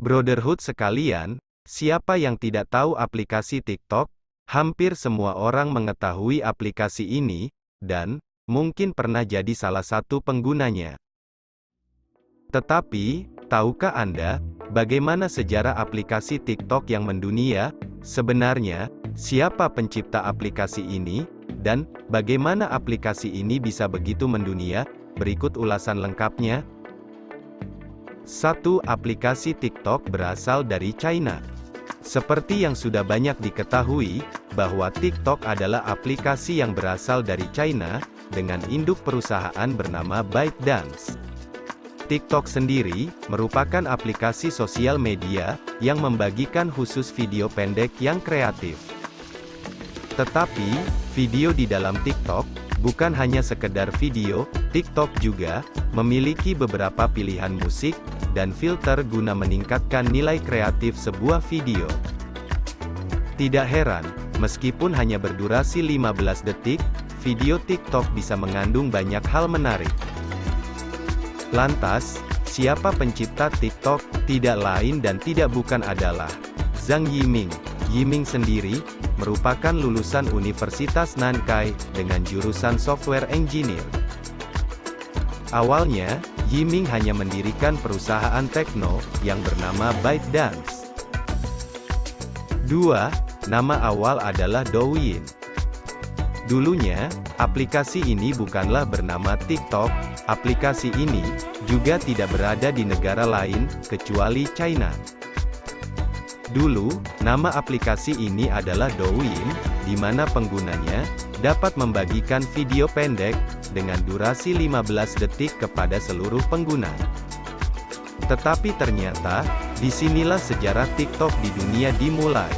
Brotherhood sekalian, siapa yang tidak tahu aplikasi TikTok? Hampir semua orang mengetahui aplikasi ini, dan mungkin pernah jadi salah satu penggunanya. Tetapi, tahukah Anda, bagaimana sejarah aplikasi TikTok yang mendunia? Sebenarnya, siapa pencipta aplikasi ini, dan bagaimana aplikasi ini bisa begitu mendunia? Berikut ulasan lengkapnya. 1. Aplikasi TikTok berasal dari China. Seperti yang sudah banyak diketahui, bahwa TikTok adalah aplikasi yang berasal dari China, dengan induk perusahaan bernama ByteDance. TikTok sendiri, merupakan aplikasi sosial media, yang membagikan khusus video pendek yang kreatif. Tetapi, video di dalam TikTok, bukan hanya sekedar video, TikTok juga memiliki beberapa pilihan musik dan filter guna meningkatkan nilai kreatif sebuah video. Tidak heran, meskipun hanya berdurasi 15 detik, video TikTok bisa mengandung banyak hal menarik. Lantas, siapa pencipta TikTok? Tidak lain dan tidak bukan adalah Zhang Yiming. Yiming sendiri merupakan lulusan Universitas Nankai dengan jurusan Software Engineer. Awalnya, Yiming hanya mendirikan perusahaan tekno yang bernama ByteDance. 2. Nama awal adalah Douyin. Dulunya, aplikasi ini bukanlah bernama TikTok. Aplikasi ini juga tidak berada di negara lain kecuali China. Dulu, nama aplikasi ini adalah Douyin, di mana penggunanya dapat membagikan video pendek dengan durasi 15 detik kepada seluruh pengguna. Tetapi ternyata, disinilah sejarah TikTok di dunia dimulai.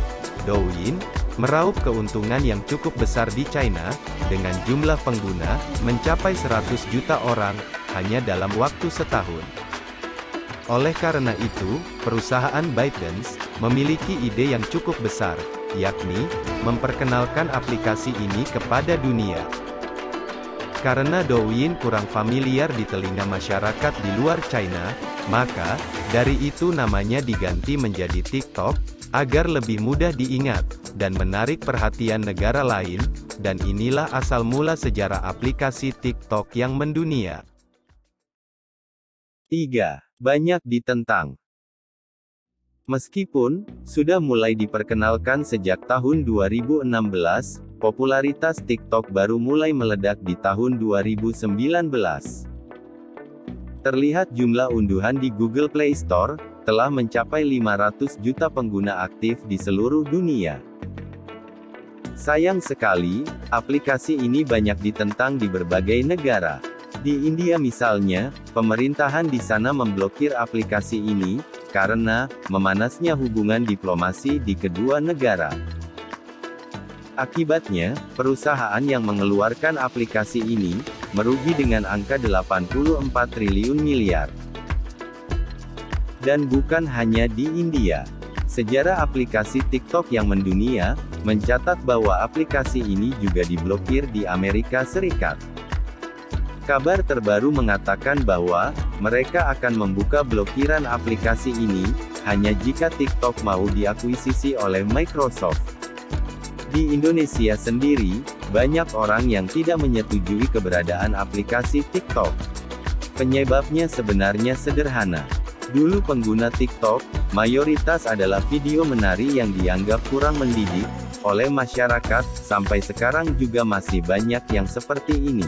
Douyin meraup keuntungan yang cukup besar di China, dengan jumlah pengguna mencapai 100 juta orang hanya dalam waktu setahun. Oleh karena itu, perusahaan ByteDance memiliki ide yang cukup besar, yakni memperkenalkan aplikasi ini kepada dunia. Karena Douyin kurang familiar di telinga masyarakat di luar China, maka dari itu namanya diganti menjadi TikTok, agar lebih mudah diingat dan menarik perhatian negara lain, dan inilah asal mula sejarah aplikasi TikTok yang mendunia. 3. Banyak ditentang. Meskipun sudah mulai diperkenalkan sejak tahun 2016, popularitas TikTok baru mulai meledak di tahun 2019. Terlihat jumlah unduhan di Google Play Store telah mencapai 500 juta pengguna aktif di seluruh dunia. Sayang sekali, aplikasi ini banyak ditentang di berbagai negara. Di India misalnya, pemerintahan di sana memblokir aplikasi ini, karena memanasnya hubungan diplomasi di kedua negara. Akibatnya, perusahaan yang mengeluarkan aplikasi ini, merugi dengan angka 84 triliun miliar. Dan bukan hanya di India. Sejarah aplikasi TikTok yang mendunia, mencatat bahwa aplikasi ini juga diblokir di Amerika Serikat. Kabar terbaru mengatakan bahwa, mereka akan membuka blokiran aplikasi ini, hanya jika TikTok mau diakuisisi oleh Microsoft. Di Indonesia sendiri, banyak orang yang tidak menyetujui keberadaan aplikasi TikTok. Penyebabnya sebenarnya sederhana. Dulu pengguna TikTok, mayoritas adalah video menari yang dianggap kurang mendidik, oleh masyarakat, sampai sekarang juga masih banyak yang seperti ini.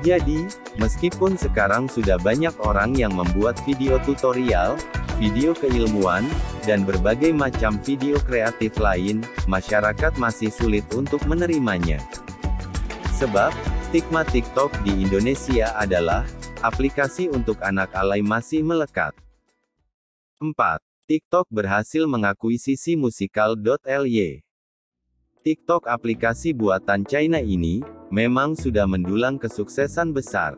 Jadi, meskipun sekarang sudah banyak orang yang membuat video tutorial, video keilmuan, dan berbagai macam video kreatif lain, masyarakat masih sulit untuk menerimanya. Sebab, stigma TikTok di Indonesia adalah, aplikasi untuk anak alay masih melekat. 4. TikTok berhasil mengakuisisi Musical.ly. TikTok aplikasi buatan China ini, memang sudah mendulang kesuksesan besar.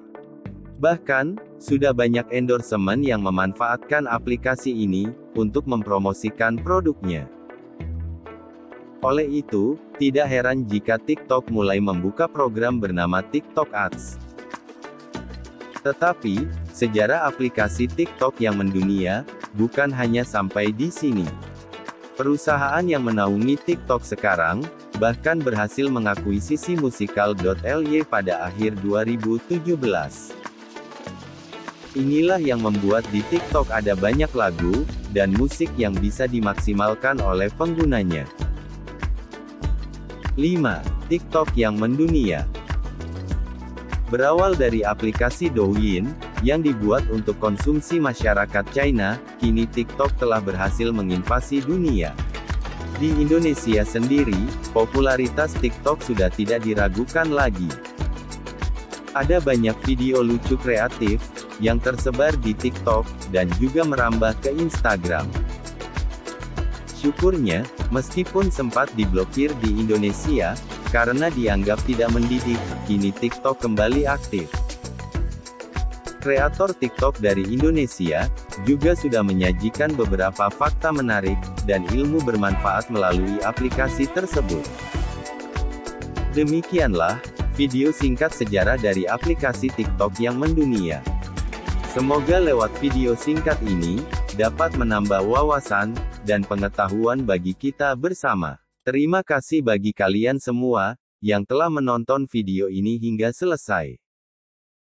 Bahkan, sudah banyak endorsement yang memanfaatkan aplikasi ini, untuk mempromosikan produknya. Oleh itu, tidak heran jika TikTok mulai membuka program bernama TikTok Ads. Tetapi, sejarah aplikasi TikTok yang mendunia, bukan hanya sampai di sini. Perusahaan yang menaungi TikTok sekarang, bahkan berhasil mengakuisisi Musical.ly pada akhir 2017. Inilah yang membuat di TikTok ada banyak lagu, dan musik yang bisa dimaksimalkan oleh penggunanya. 5. TikTok yang mendunia. Berawal dari aplikasi Douyin, yang dibuat untuk konsumsi masyarakat China, kini TikTok telah berhasil menginvasi dunia. Di Indonesia sendiri, popularitas TikTok sudah tidak diragukan lagi. Ada banyak video lucu kreatif, yang tersebar di TikTok, dan juga merambah ke Instagram. Syukurnya, meskipun sempat diblokir di Indonesia, karena dianggap tidak mendidik, kini TikTok kembali aktif. Kreator TikTok dari Indonesia, juga sudah menyajikan beberapa fakta menarik, dan ilmu bermanfaat melalui aplikasi tersebut. Demikianlah, video singkat sejarah dari aplikasi TikTok yang mendunia. Semoga lewat video singkat ini, dapat menambah wawasan, dan pengetahuan bagi kita bersama. Terima kasih bagi kalian semua, yang telah menonton video ini hingga selesai.